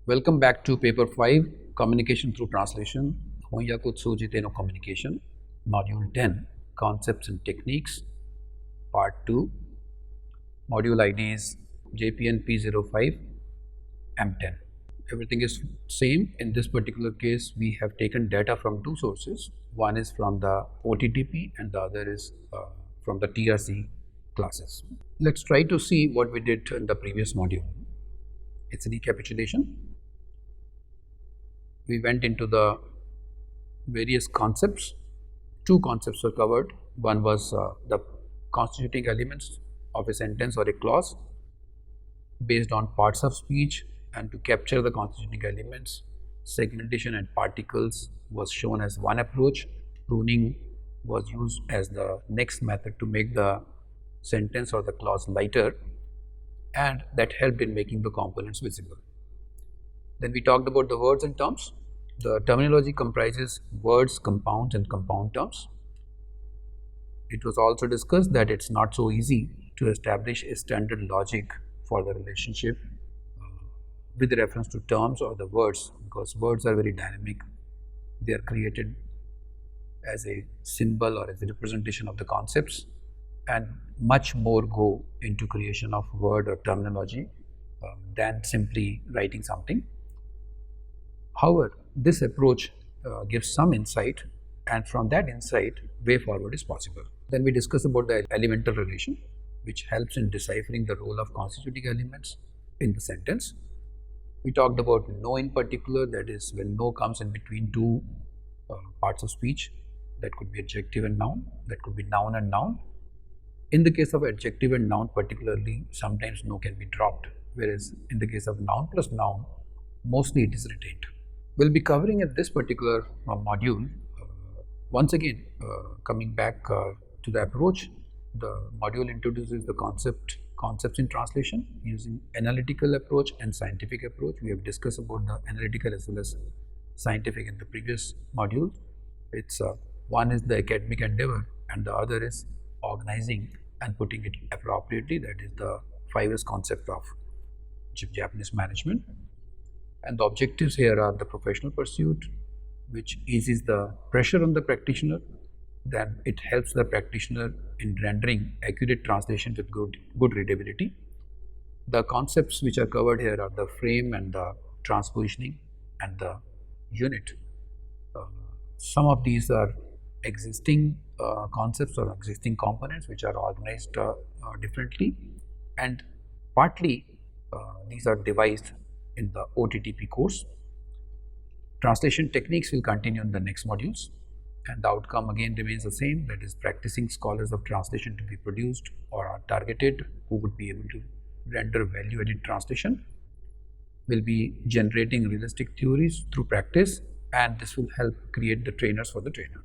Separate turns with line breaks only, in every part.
Welcome back to paper 5, Communication through Translation, Honyaku no Communication, Module 10, Concepts and Techniques, Part 2. Module ID is JPNP05 M10. Everything is same. In this particular case, we have taken data from two sources. One is from the OTTP and the other is from the TRC classes. Let's try to see what we did in the previous module. It's a recapitulation. We went into the various concepts. Two concepts were covered. One was the constituting elements of a sentence or a clause based on parts of speech, and to capture the constituting elements, segmentation and particles was shown as one approach. Pruning was used as the next method to make the sentence or the clause lighter, and that helped in making the components visible. Then we talked about the words and terms. The terminology comprises words, compounds and compound terms. It was also discussed that it's not so easy to establish a standard logic for the relationship with reference to terms or the words, because words are very dynamic. They are created as a symbol or as a representation of the concepts, and much more go into creation of word or terminology than simply writing something. However, this approach gives some insight, and from that insight, way forward is possible. Then we discuss about the elemental relation, which helps in deciphering the role of constituting elements in the sentence. We talked about no in particular, that is when no comes in between two parts of speech. That could be adjective and noun, that could be noun and noun. In the case of adjective and noun particularly, sometimes no can be dropped, whereas in the case of noun plus noun, mostly it is retained. We'll be covering at this particular module, once again coming back to the approach. The module introduces the concepts in translation using analytical approach and scientific approach. We have discussed about the analytical as well as scientific in the previous module. It's one is the academic endeavor and the other is organizing and putting it appropriately. That is the 5S concept of Japanese management. And the objectives here are the professional pursuit, which eases the pressure on the practitioner. Then it helps the practitioner in rendering accurate translation with good readability. The concepts which are covered here are the frame and the transpositioning and the unit. Some of these are existing concepts or existing components which are organized differently, and partly these are devised in the OTTP course. Translation techniques will continue in the next modules, and the outcome again remains the same, that is practicing scholars of translation to be produced or are targeted who would be able to render value-added translation, will be generating realistic theories through practice, and this will help create the trainers for the trainer.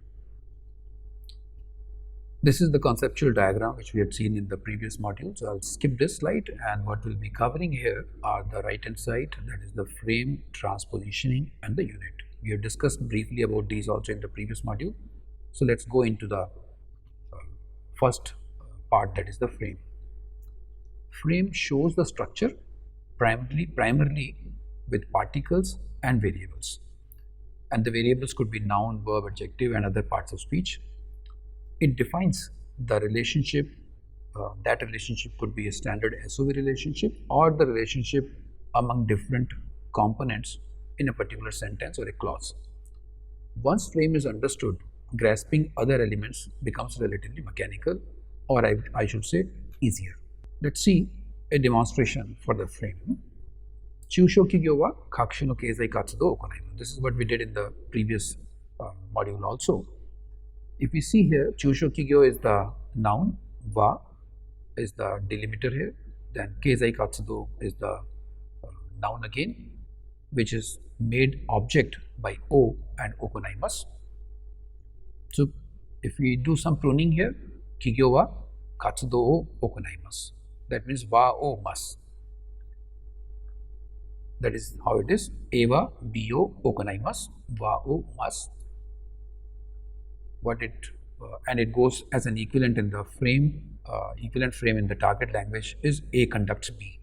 This is the conceptual diagram which we had seen in the previous module, so I'll skip this slide, and what we'll be covering here are the right hand side, that is the frame, transpositioning and the unit. We have discussed briefly about these also in the previous module. So let's go into the first part, that is the frame. Frame shows the structure primarily with particles and variables, and the variables could be noun, verb, adjective and other parts of speech. It defines the relationship. That relationship could be a standard SOV relationship or the relationship among different components in a particular sentence or a clause. Once frame is understood, grasping other elements becomes relatively mechanical, or I should say easier. Let's see a demonstration for the frame. Chusho kigyo wa kakushu no keizai katsudo o okonaimasu. This is what we did in the previous module also. If we see here, Chusho kigyo is the noun, wa is the delimiter here, then keizai katsudo is the noun again, which is made object by o and okonaimasu. So if we do some pruning here, kigyo wa katsudo o okonaimasu, that means wa o mas. That is how it is. Eva bio okonaimasu, wa o mas. And it goes as an equivalent in the frame. Equivalent frame in the target language is A conducts B.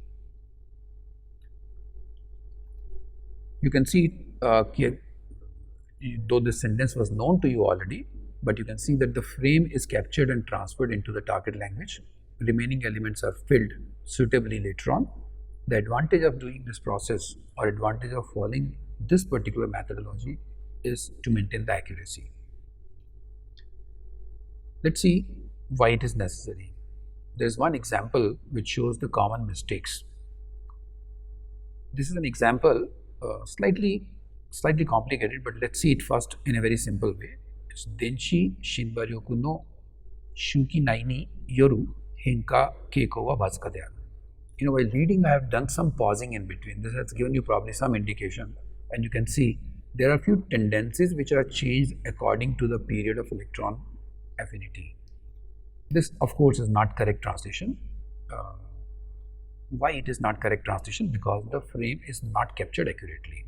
You can see, though this sentence was known to you already, but you can see that the frame is captured and transferred into the target language. Remaining elements are filled suitably later on. The advantage of doing this process, or advantage of following this particular methodology, is to maintain the accuracy. Let's see why it is necessary. There is one example which shows the common mistakes. This is an example, slightly complicated, but let's see it first in a very simple way. It's Denshi Shinbaryoku no Shuki Naini Yoru Henka Keiko wa Bazkadearu. While reading, I have done some pausing in between. This has given you probably some indication, and you can see there are a few tendencies which are changed according to the period of electron affinity. This, of course, is not correct translation. Why it is not correct translation? Because the frame is not captured accurately.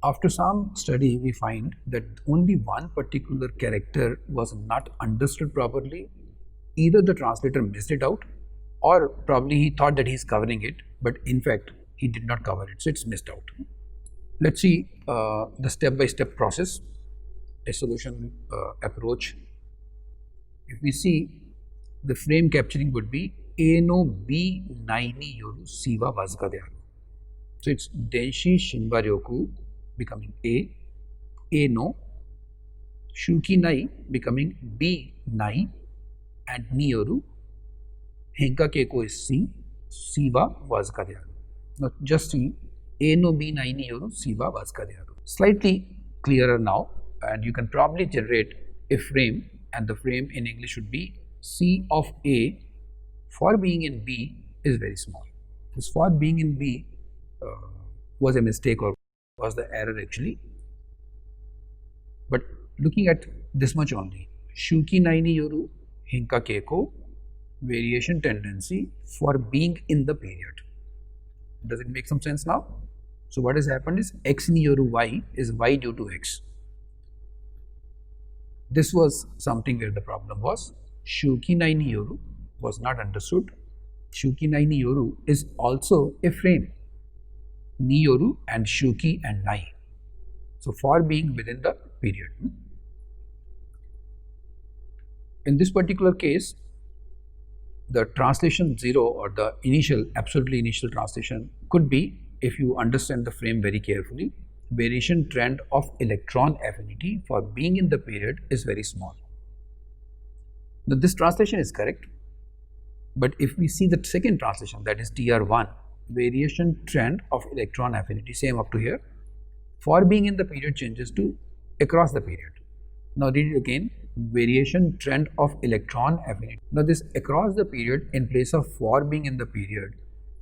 After some study, we find that only one particular character was not understood properly. Either the translator missed it out, or probably he thought that he is covering it, but in fact he did not cover it, so it's missed out. Let's see the step-by-step process, a solution approach. If we see, the frame capturing would be A no B naini yoru siwa bazkadearu. So it's Denshi Shinbaryoku becoming A no, Shuki nai becoming B nai, and Niyoru Henka Keiko is C, Siva Vazkadearu. Now just see A no B naini yoru Siva Vazkadearu. Slightly clearer now, and you can probably generate a frame, and the frame in English should be C of A for being in B is very small. This for being in B was a mistake, or was the error actually. But looking at this much only, Shuki naini yoru Henka Keiko, variation tendency for being in the period. Does it make some sense now? So what has happened is x ni yoru y is y due to x. This was something where the problem was. Shuki naini yoru was not understood. Shuki naini yoru is also a frame. Ni yoru and shuki and nai. So for being within the period. In this particular case, the translation 0, or the absolutely initial translation, could be, if you understand the frame very carefully, variation trend of electron affinity for being in the period is very small. Now this translation is correct, but if we see the second translation, that is TR1, variation trend of electron affinity, same up to here, for being in the period changes to across the period. Now read it again, variation trend of electron affinity. Now this across the period in place of for being in the period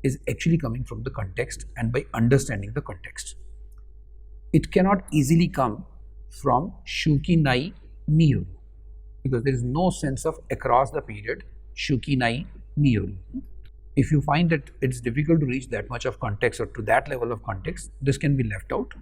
is actually coming from the context, and by understanding the context. It cannot easily come from Shuki nai niyoru, because there is no sense of across the period Shuki nai niyoru. If you find that it's difficult to reach that much of context, or to that level of context, this can be left out.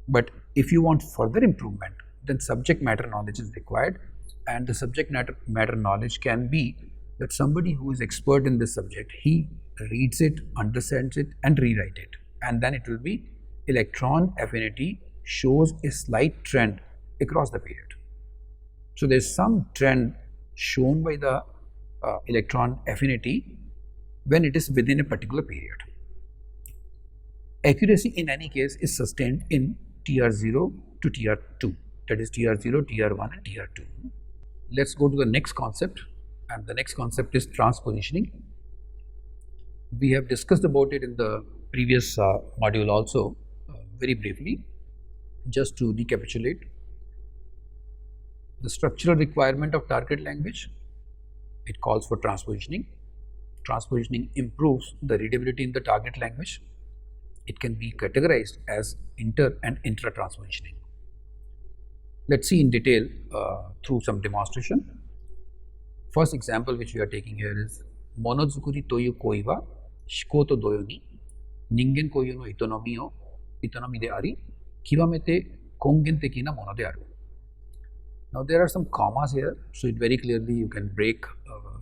But if you want further improvement, then subject matter knowledge is required, and the subject matter knowledge can be that somebody who is expert in this subject, he reads it, understands it, and rewrite it, and then it will be electron affinity shows a slight trend across the period. So there is some trend shown by the electron affinity when it is within a particular period. Accuracy in any case is sustained in TR0 to TR2, that is TR0, TR1 and TR2. Let's go to the next concept, and the next concept is transpositioning. We have discussed about it in the previous module also, very briefly. Just to recapitulate, the structural requirement of target language, it calls for transpositioning. Transpositioning improves the readability in the target language. It can be categorized as inter and intra transpositioning. Let's see in detail through some demonstration. First example which we are taking here is Monozukuri toyu koi wa shikoto doyo ni ningen koyu no itonomi de ari kiwamete kongen teki na mono de aru. Now there are some commas here, so it very clearly you can break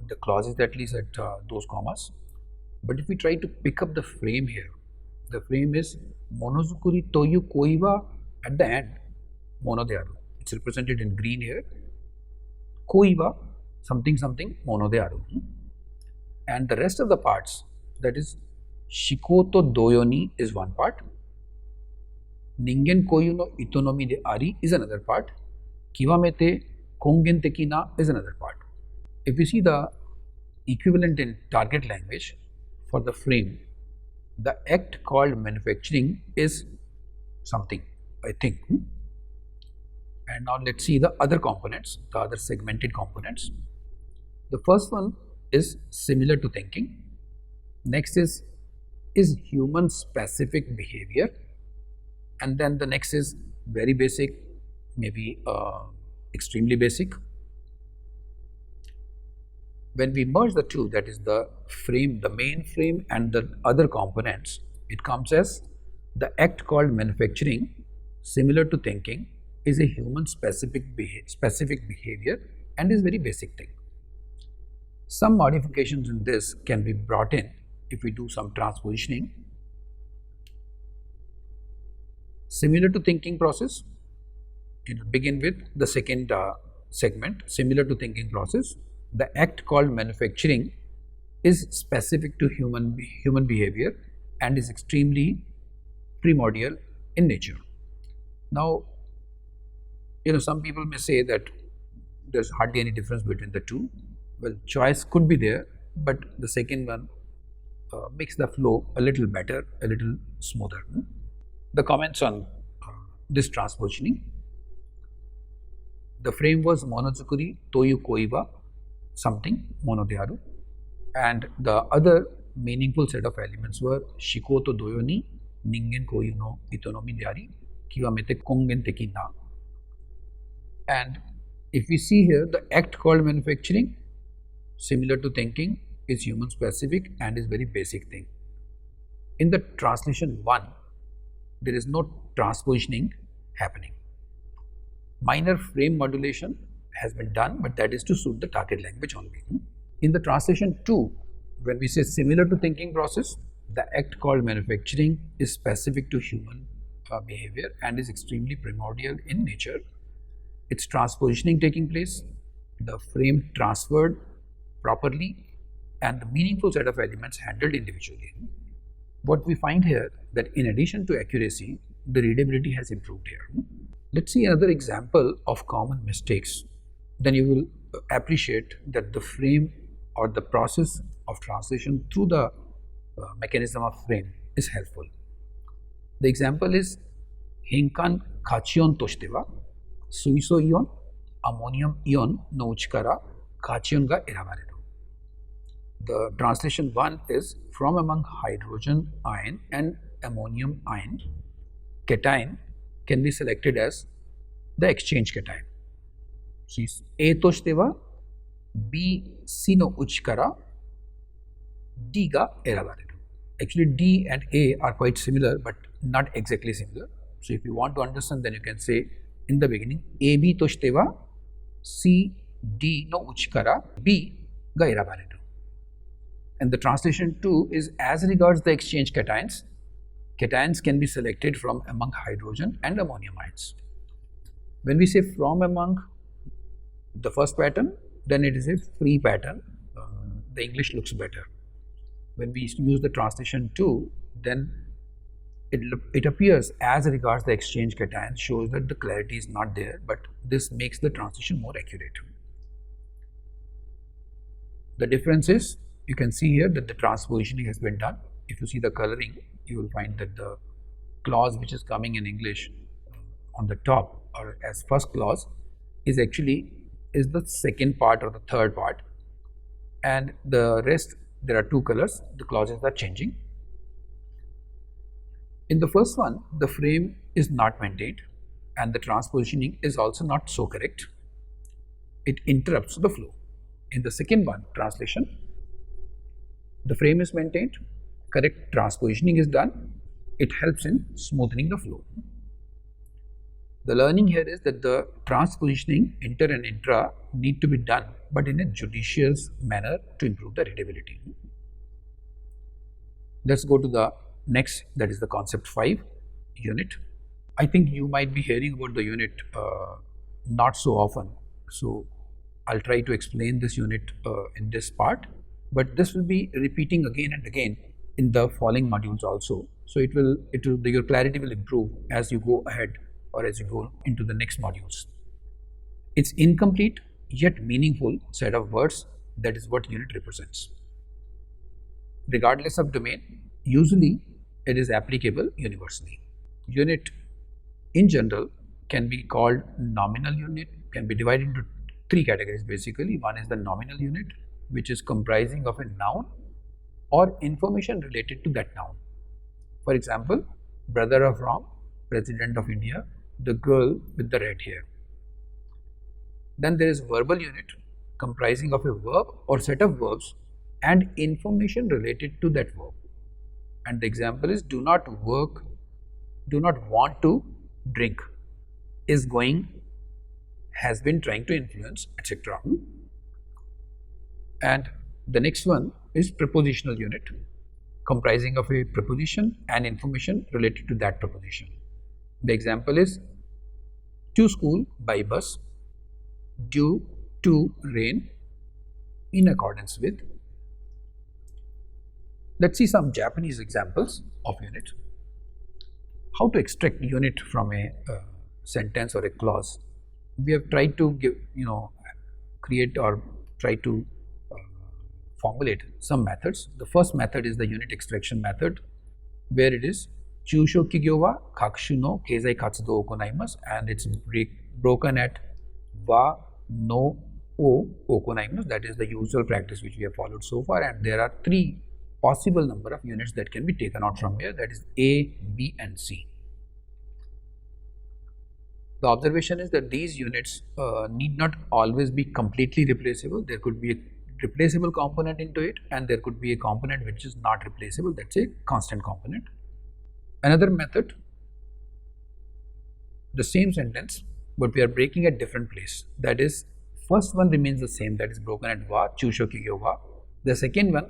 the clauses at least at those commas. But if we try to pick up the frame here, The frame is monozukuri toyu koiwa at the end, mono de aru. It's represented in green here. Koiwa, something something, mono de aru. And the rest of the parts, that is Shikoto doyoni is one part. Ningen koyu no itonomi de ari is another part. Kiwamete kongen teki na is another part. If we see the equivalent in target language for the frame, the act called manufacturing is something, I think. And now let's see the other components, the other segmented components. The first one is similar to thinking. Next is human specific behavior. And then the next is very basic, maybe extremely basic. When we merge the two, that is the frame, the main frame and the other components, it comes as the act called manufacturing, similar to thinking, is a human specific behavior and is very basic thing. Some modifications in this can be brought in if we do some transpositioning. Similar to thinking process, it will begin with the second segment, similar to thinking process. The act called manufacturing is specific to human behavior and is extremely primordial in nature. Now, some people may say that there's hardly any difference between the two. Well, choice could be there, but the second one makes the flow a little better, a little smoother. The comments on this transpositioning. The frame was monozukuri toyu koiwa, something, mono de aru, and the other meaningful set of elements were Shikoto doyoni, ningen koyu no itonomi de ari, kiwamete kongen teki na. And if we see here, the act called manufacturing, similar to thinking, is human specific and is very basic thing. In the translation 1, there is no transpositioning happening. Minor frame modulation has been done, but that is to suit the target language only. In the translation 2, when we say similar to thinking process, the act called manufacturing is specific to human behavior and is extremely primordial in nature. Its transpositioning taking place, the frame transferred properly, and the meaningful set of elements handled individually. What we find here, that in addition to accuracy, the readability has improved here. Let's see another example of common mistakes. Then you will appreciate that the frame or the process of translation through the mechanism of frame is helpful. The example is Hinkan kachion toshitewa, suiso ion, ammonium ion no uchikara kachion ga erabareru. The translation 1 is from among hydrogen ion and ammonium ion, cation can be selected as the exchange cation. So, A toshitewa, B C no uchikara, D ga erabareru. Actually, D and A are quite similar, but not exactly similar. So, if you want to understand, then you can say in the beginning, A B toshitewa, C D no uchikara, B ga erabareru. And the translation 2 is as regards the exchange cations. Cations can be selected from among hydrogen and ammonium ions. When we say from among the first pattern, then it is a free pattern. The English looks better. When we use the translation 2, then it appears as regards the exchange cations, shows that the clarity is not there, but this makes the translation more accurate. The difference is, you can see here that the transpositioning has been done. If you see the coloring, you will find that the clause which is coming in English on the top or as first clause is actually the second part or the third part, and the rest, there are two colors, the clauses are changing. In the first one, the frame is not maintained and the transpositioning is also not so correct. It interrupts the flow. In the second one, translation, the frame is maintained, correct transpositioning is done, it helps in smoothening the flow. The learning here is that the transpositioning, inter and intra, need to be done, but in a judicious manner to improve the readability. Let's go to the next, that is the concept 5, unit. I think you might be hearing about the unit not so often, so I'll try to explain this unit in this part, but this will be repeating again and again in the following modules also. So your clarity will improve as you go ahead or as you go into the next modules. It's incomplete yet meaningful set of words, that is what unit represents. Regardless of domain, usually it is applicable universally. Unit in general can be called nominal unit, can be divided into 3 categories basically. One is the nominal unit, which is comprising of a noun or information related to that noun. For example, brother of Ram, President of India, the girl with the red hair. Then there is verbal unit, comprising of a verb or set of verbs and information related to that verb. And the example is do not work, do not want to drink, is going, has been trying to influence, etc. And the next one is prepositional unit, comprising of a preposition and information related to that preposition. The example is to school by bus, due to rain, in accordance with. Let's see some Japanese examples of unit. How to extract unit from a sentence or a clause. We have tried to create or try to formulate some methods. The first method is the unit extraction method, where it is Chūshō kigyo wa kakushu no keizai katsudo o okonaimasu, and it's broken at wa no o okonaimasu. That is the usual practice which we have followed so far, and there are 3 possible number of units that can be taken out from here, that is A, B and C. The observation is that these units need not always be completely replaceable. There could be a replaceable component into it, and there could be a component which is not replaceable, that's a constant component. Another method, the same sentence but we are breaking at different place, that is first one remains the same, that is broken at wa, chūshō kigyo wa. The second one,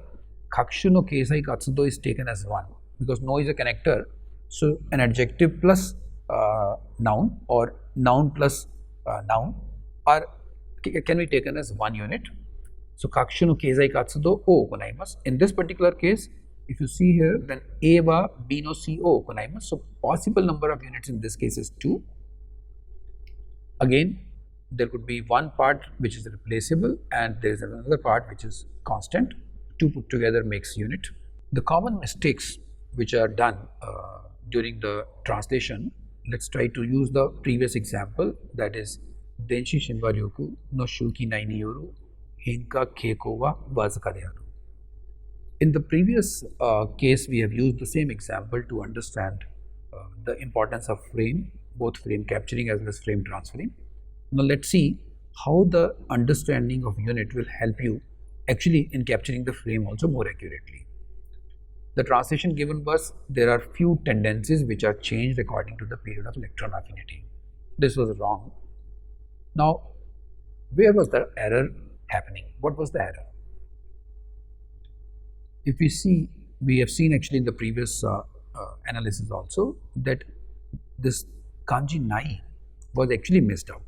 kakushu no keizai katsudo, is taken as 1 because no is a connector, so an adjective plus noun or noun plus noun can be taken as 1 unit. So kakushu no keizai katsudo o okonaimasu. In this particular case, if you see here, then A wa B no C o okonaimasu. So possible number of units in this case is 2. Again, there could be one part which is replaceable and there is another part which is constant. 2 put together makes unit. The common mistakes which are done during the translation, let's try to use the previous example, that is Denshi Shinwaryoku no Shuki Naini Yoru Hinka Keiko wa Wazuka de aru. In the previous case, we have used the same example to understand the importance of frame, both frame capturing as well as frame transferring. Now let's see how the understanding of unit will help you actually in capturing the frame also more accurately. The translation given was, there are few tendencies which are changed according to the period of electron affinity. This was wrong. Now, where was the error happening? What was the error? If we see, we have seen actually in the previous analysis also that this kanji nai was actually missed out.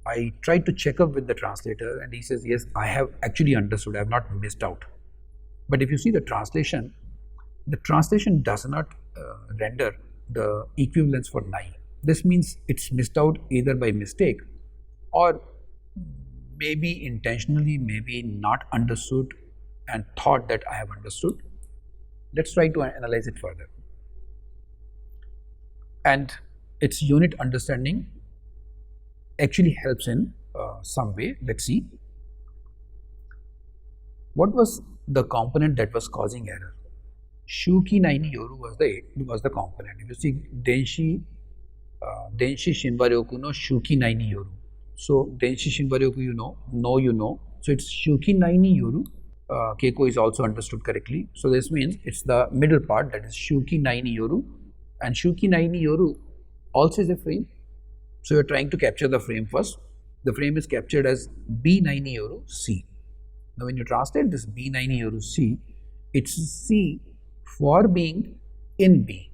I tried to check up with the translator and he says, yes, I have actually understood, I have not missed out. But if you see the translation does not render the equivalence for nai. This means it's missed out either by mistake or maybe intentionally, maybe not understood and thought that I have understood. Let's try to analyze it further. And its unit understanding actually helps in some way. Let's see. What was the component that was causing error? Shuki Naini Yoru was the component. If you see Denshi Shinwaryoku no Shuki Naini Yoru. So Denshi Shinwaryoku you know, no you know. So it's Shuki Naini Yoru. Keiko is also understood correctly. So this means it's the middle part, that is Shuki Naini Yoru, and Shuki Naini Yoru also is a frame. So you are trying to capture the frame first. The frame is captured as B Naini Yoru C. Now when you translate this B Naini Yoru C, it's C for being in B.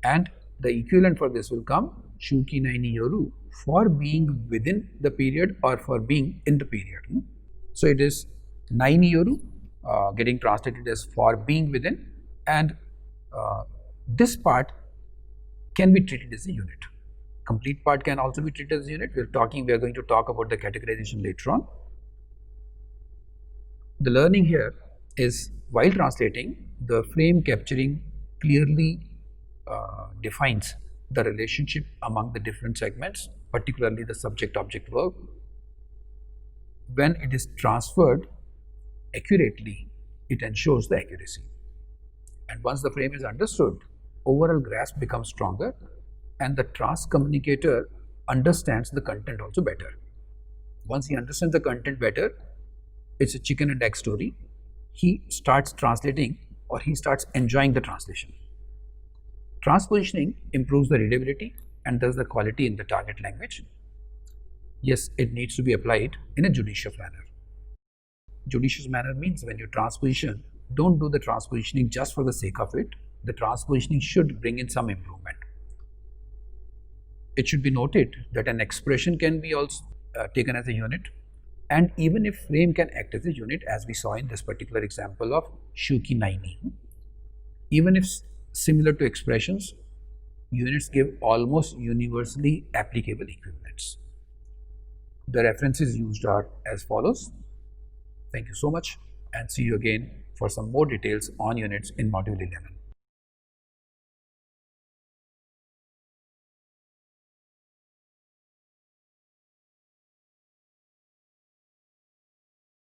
And the equivalent for this will come Shuki Naini Yoru for being within the period or for being in the period. So it is Naini Yoru getting translated as for being within, and this part can be treated as a unit. Complete part can also be treated as a unit. We are going to talk about the categorization later on. The learning here is, while translating, the frame capturing clearly defines the relationship among the different segments, particularly the subject-object verb. When it is transferred accurately, it ensures the accuracy. And once the frame is understood, overall grasp becomes stronger, and the trans-communicator understands the content also better. Once he understands the content better, it's a chicken and egg story. He starts translating, or he starts enjoying the translation. Transpositioning improves the readability and thus the quality in the target language. Yes, it needs to be applied in a judicious manner. Judicious manner means when you transposition, don't do the transpositioning just for the sake of it. The transpositioning should bring in some improvement. It should be noted that an expression can be also taken as a unit, and even if frame can act as a unit, as we saw in this particular example of Shuki Naini. Even if similar to expressions, units give almost universally applicable equivalents. The references used are as follows. Thank you so much, and see you again for some more details on units in Module 11.